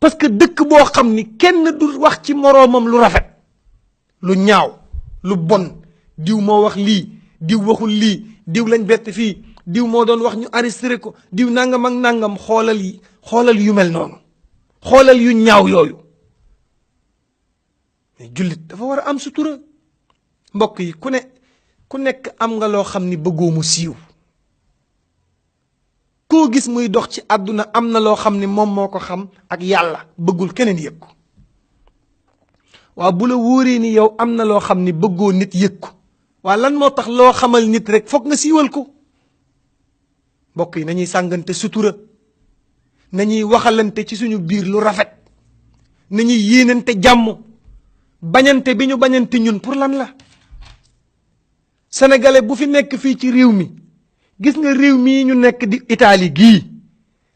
parce que dëkk boo xam ni kenn du wax ci moroomam lu rafet lu ñaaw lu bon diw moo wax lii diw waxul lii diw lañ bett fii diw moo doon wax ñu arrêté ko diw nangam ak nangam xoolal yu mel noonu xoolal yu ñaaw yooyu mais jullit dafa war a am sutura mbokk yi ku nekk am nga loo xam ni bëggoo mu siiw koo gis muy dox ci àdduna am na loo xam ni moom moo ko xam ak yàlla bëggul keneen yëg ko waaw bu la wóoree ni yow am na loo xam ni bëggoo nit yëg ko waaw lan moo tax loo xamal nit rek foog nga siiwal ko mbokk yi nañuy sàngante sutura nañuy waxalante ci suñu biir lu rafet nañuy yéenante jàmm bañante bi ñu bañante ñun pour lan la sénégalais bu fi nekk fii ci réew mi gis nga réew mii ñu nekk di Italie gii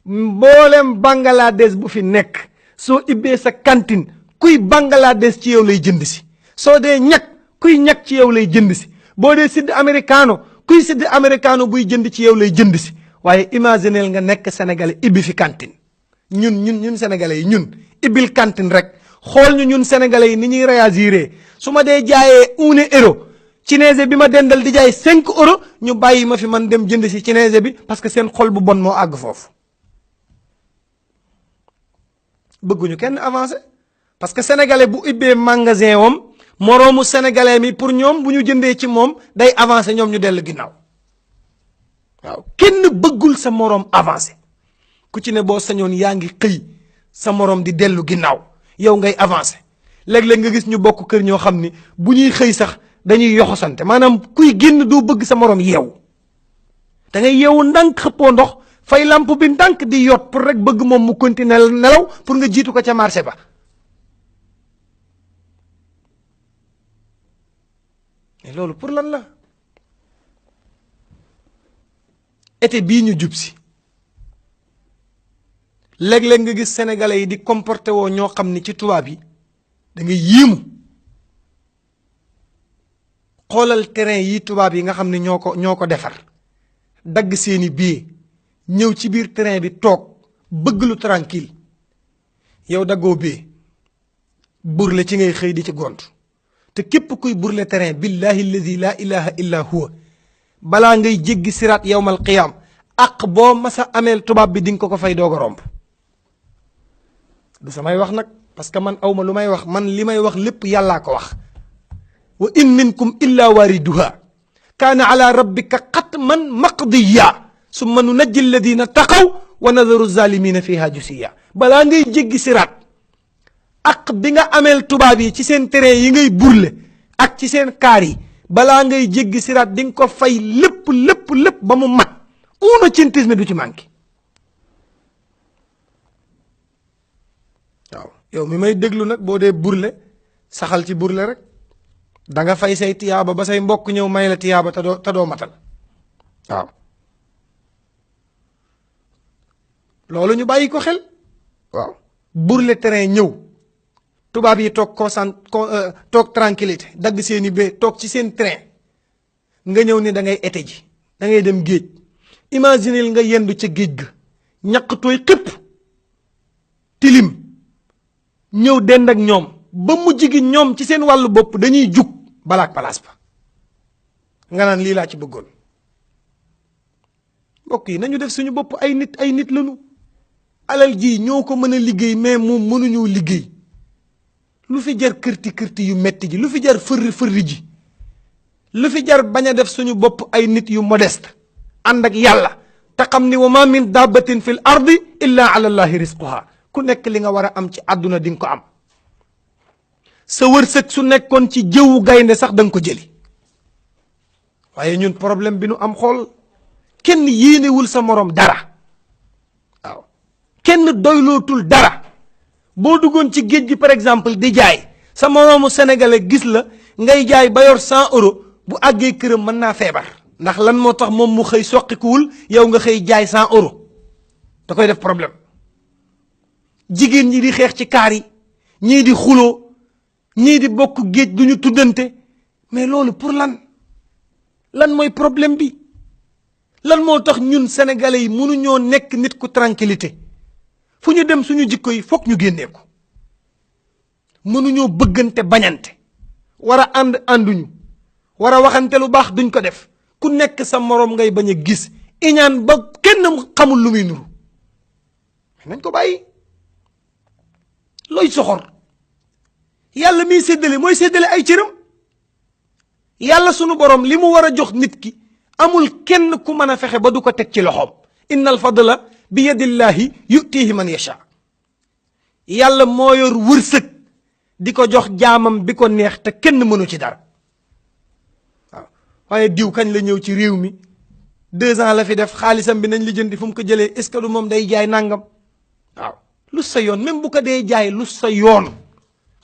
mboolem Bangladesh bu fi nekk soo ibbee sa cantine kuy Bangladesh ci yow lay jënd si soo dee ñag kuy ñag ci yow lay jënd si boo dee sidd americano kuy sidd americano buy jënd ci yow lay jënd si waaye imagineel nga nekk sénégalais ibbi fi cantine ñun sénégalais yi ñun ibbil cantine rek xool ñun sénégalais yi ni ñuy réagiré su ma dee jaayee 1 euro Chinese bi ma dendal di jaay 5 euros ñu bàyyi ma fi man dem jënd si Chinese bi parce que seen xol bu bon moo àgg foofu bëgguñu kenn avancé parce que sénégalais bu ibbee magasin wam moroomu sénégalais mi pour ñoom bu ñu jëndee ci moom day avancé ñoom ñu dellu ginnaaw waaw kenn bëggul sa moroom avancé ku ci ne boo sañoon yaa ngi xëy sa moroom di dellu ginnaaw yow ngay avancé léeg-léeg nga gis ñu bokk kër ñoo xam ni bu ñuy xëy sax dañuy yoxosante maanaam kuy génn doo bëgg sa moroom yeewu da ngay yeewu ndànk xëppoo ndox fay lamp bi ndànk di yot pour rek bëgg moom mu continuer nelaw pour nga jiitu ko ca marché ba mais loolu pour lan la été bii ñu jub si léeg-léeg nga gis sénégalais yi di comporté woo ñoo xam ni ci tubaab yi da nga yéemu xoolal terrain yi tubaab yi nga xam ne ñoo ko defar dagg seeni billet ñëw ci biir terrain bi toog bëgg lu tranquille yow daggoo billet burle ci ngay xëy di ci gont te képp kuy burle terrain billahi alladi la ilaha illa huwa balaa ngay jéggi siraat yawmal qiyaam ak boo masa ameel tubaab bi di nga ko fay doog a romb du samay wax nag parce que man awma lu may wax man li may wax lépp yàllaa ko wax wa in minkum illa wariduha kaana ala rabbika xatman maqdiya summa nunajji alladina taqaw wa nadaru zalimina fiha jusiya balaa ngay jéggi siraat ak bi nga ameel tubaab yi ci seen terrain yi ngay burle ak ci seen kaar yi balaa ngay jéggi siraat di nga ko fay lépp ba mu mat uno centesme du ci manqué waaw yow mi may déglu nag boo dee burle saxal ci burle rek da nga fay say tiyaaba ba say mbokk ñëw may la tiyaaba te doo matal waaw loolu ñu bàyyi ko xel waaw burle terrain ñëw tubaab yi toog toog tranquillité dagg seeni bee toog ci seen train nga ñëw ni da ngay été ji da ngay dem géej imagineel nga yendu ca géej ga ñaq tooy xëpp tilim ñëw dend ak ñoom ba mujj gi ñoom ci seen wàllu bopp dañuy jug balaak palaas ba nga naan lii laa ci bëggoon mbokk yi nañu def suñu bopp ay nit lañu alal ji ñoo ko mën a liggéey mais moom mënuñoo liggéey lu fi jar kërti yu metti ji lu fi jar fërri ji lu fi jar bañ a def suñu bopp ay nit yu modeste ànd ak yàlla te xam ni wa ma min dabbatin fil ardi illa ala allahi risquha ku nekk li nga war a am ci àdduna di nga ko am sa wërsëg su nekkoon ci jëwu gaynde sax da nga ko jëli waaye ñun problème bi nu am xool kenn yéenewul sa morom dara waaw kenn doylootul dara boo duggoon ci géej gi par exemple di jaay sa moroomu sénégalais gis la ngay jaay ba yor 100 euros bu àggee këram mën naa feebar ndax lan moo tax moom mu xëy soqikuwul yow nga xëy jaay 100 euros da koy def problème jigéen ñi di xeex ci kaar yi ñii di xuloo ñii di bokk géej duñu tuddante mais loolu pour lan mooy problème bi lan moo tax ñun sénégalais yi mënuñoo nekk nit ku tranquillité fu ñu dem suñu jikko yi foog ñu génnee ko mënuñoo bëggante bañante war a ànduñu war a waxante lu baax duñ ko def ku nekk sa morom ngay bañ a gis iñaan ba kenn xamul lu muy nuru nañ ko bàyyi looy soxor yàlla miy séddale mooy séddale ay cëram yàlla sunu borom li mu war a jox nit ki amul kenn ku mën a fexe ba du ko teg ci loxoom inna al fadla bi yadillahi yutihi man yasha yàlla moo yor wërsëg di ko jox jaamam bi ko neex te kenn mënu ci dara waaw waaye diw kañ la ñëw ci réew mi 2 ans la fi def xaalisam bi nañ li jëndi fu mu ko jëlee est ce que du moom day jaay nangam waaw lu sa yoon même bu ko dee jaay lu sa yoon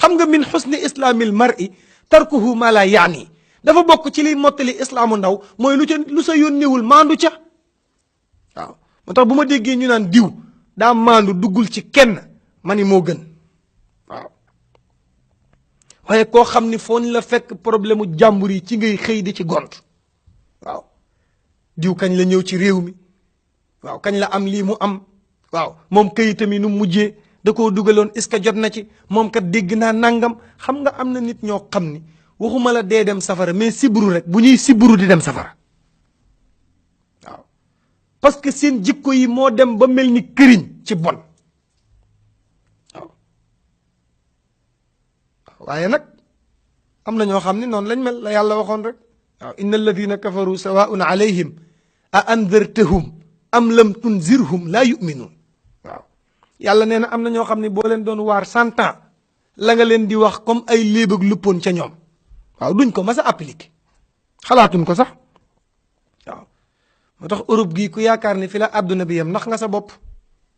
xam nga min xusni islaamil mar'i tarkuhu ma la yaani dafa bokk ci liy mottali islaamu ndaw mooy lu sa yoon néewul maandu ca waaw moo tax bu ma déggee ñu naan diw daa maandu duggul ci kenn ma ni moo gën waaw waaye koo xam ni foo ñu la fekk problème mu jàmbur yi ci ngay xëy di ci gont waaw diw kañ la ñëw ci réew mi waaw kañ la am lii mu am waaw moom këyitam yi nu mujjee da koo dugaloon est ce que jot na ci moom kat dégg naa nangam xam nga am na nit ñoo xam ni waxuma la dee dem safara mais sibru rek bu ñuy sibru di dem safara waaw parce que seen jikko yi moo dem ba mel ni këriñ ci bon waaw waaye nag am na ñoo xam ne noonu lañ mel la yàlla waxoon rek waaw inna alladina kafaru sawaun alayhim a andartahum am lam tunzirhum laa yuminuun waaw yàlla nee na am na ñoo xam ne boo leen doon waar 100 ans la nga leen di wax comme ay léeb ak luppoon ca ñoom waaw duñ ko mas a appliqué xalaatuñ ko sax waaw moo tax Europe gii ku yaakaar ni fi la àdduna bi yam ndax nga sa bopp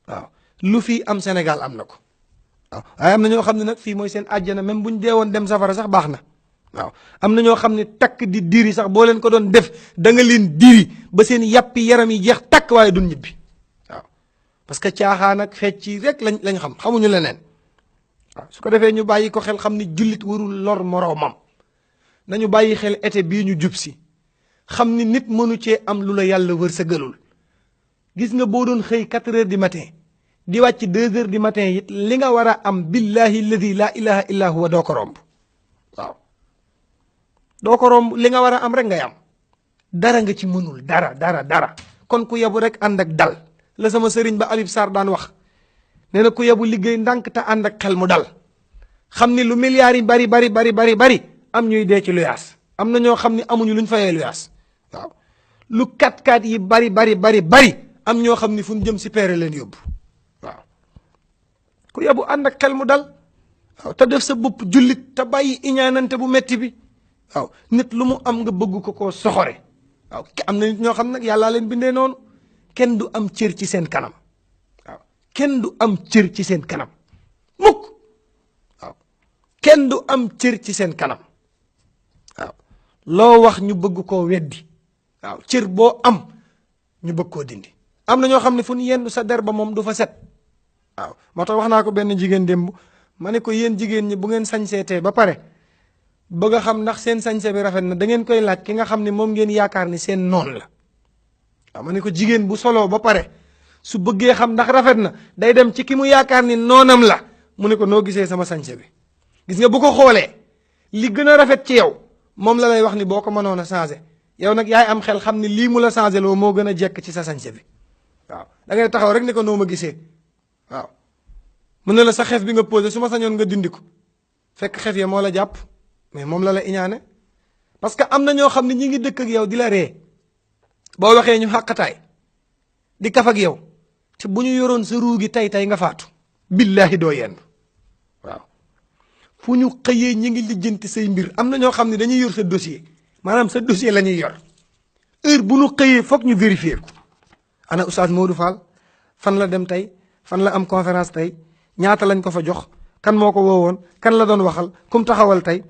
waaw lu fii am Sénégal am na ko waaw waaye am na ñoo xam ne nag fii mooy seen àjjana même buñ deewoon dem safara sax baax na waaw am na ñoo xam ne takk di diri sax boo leen ko doon def da nga leen diri ba seen yàppi yaram yi jeex takk waaye duñ ñibbi waaw parce que caaxaan ak fecc rek lañ xam xamuñu leneen waaw su ko defee ñu bàyyi ko xel xam ni jullit warul lor moroomam nañu bàyyi xel été bii ñu jub si xam ni nit mënu cee am lu la yàlla wërsëgalul gis nga boo doon xëy 4 heures du matin di wàcc 2 heures du matin it li nga war a am billahi alladi la ilaha illa huwa doo ko romb waaw doo ko romb li nga war a am rek ngay am dara nga ci mënul dara kon ku yebu rek ànd ak dal la sama sëriñ ba Alioune Sarr daan wax nee na ku yebu liggéey ndànk te ànd ak xel mu dal xam ni lu milliards yi bari am ñuy dee ci luyaas am na ñoo xam ne amuñu luñ fayee luyaas waaw lu 4x4 yi bari am ñoo xam ni fu ñu jëm si peere leen yóbbu waaw ku yebu ànd ak xel mu dal waaw te def sa bopp jullit te bàyyi iñaanante bu metti bi waaw nit lu mu am nga bëgg ko koo soxore waaw am na nit ñoo xam nag yàllaa leen bindee noonu kenn du am cër ci seen kanam waaw kenn du am cër ci seen kanam mukk waaw kenn du am cër ci seen kanam waaw loo wax ñu bëgg koo weddi waaw cër boo am ñu bëgg koo dindi am na ñoo xam ne fu ñu yendu sa der ba moom du fa set waaw moo tax wax naa ko benn jigéen démb ma ne ko yéen jigéen ñi bu ngeen sañseetee ba pare bëgg a xam ndax seen sañse bi rafet na da ngeen koy laaj ki nga xam ne moom ngeen yaakaar ni seen noon la waaw ma ne ko jigéen bu soloo ba pare su bëggee xam ndax rafet na day dem ci ki mu yaakaar ni noonam la mu ne ko noo gisee sama sañse bi gis nga bu ko xoolee li gën a rafet ci yow moom la lay wax ni boo ko mënoon a changé yow nag yaay am xel xam ni lii mu la changé loo moo gën a jekk ci sa sañse bi waaw da ngay taxaw rek ne ko noo ma gisee waaw mu ne la sa xef bi nga posé su ma sañoon nga dindi ko fekk xef ya moo la jàpp mais moom la iñaane parce que am na ñoo xam ne ñi ngi dëkk ak yow di la ree boo waxee ñu xàqataay di kaf ak yow te bu ñu yoroon sa ruu gi tey nga faatu billaahi doo yenn waaw fu ñu xëyee ñi ngi lijjanti say mbir am na ñoo xam ne dañuy yor sa dossier maanaam sa dossier la ñuy yor heure bu ñu xëyee foog ñu vérifier ko ana Oustaz Modou Fall fan la dem tey fan la am conférence tey ñaata lañ ko fa jox kan moo ko woowoon kan la doon waxal kum taxawal tey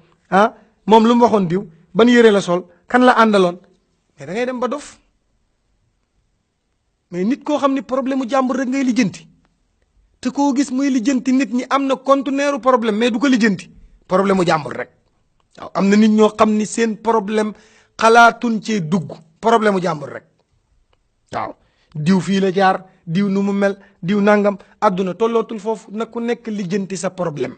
moom lu mu waxoon diw ban yére la sol kan la àndaloon mais da ngay dem ba dof mais nit koo xam ni problème mu jàmbur rek ngay lijjanti te koo gis muy lijjanti nit ñi am na conteneeru problème mais du ko lijjanti problème mu jàmbur rek waaw am na nit ñoo xam ni seen problème xalaatuñ cee dugg problème mu jàmbur rek waaw diw fii la jaar diw nu mu mel diw nangam àdduna tollootul foofu na ku nekk lijjanti sa problème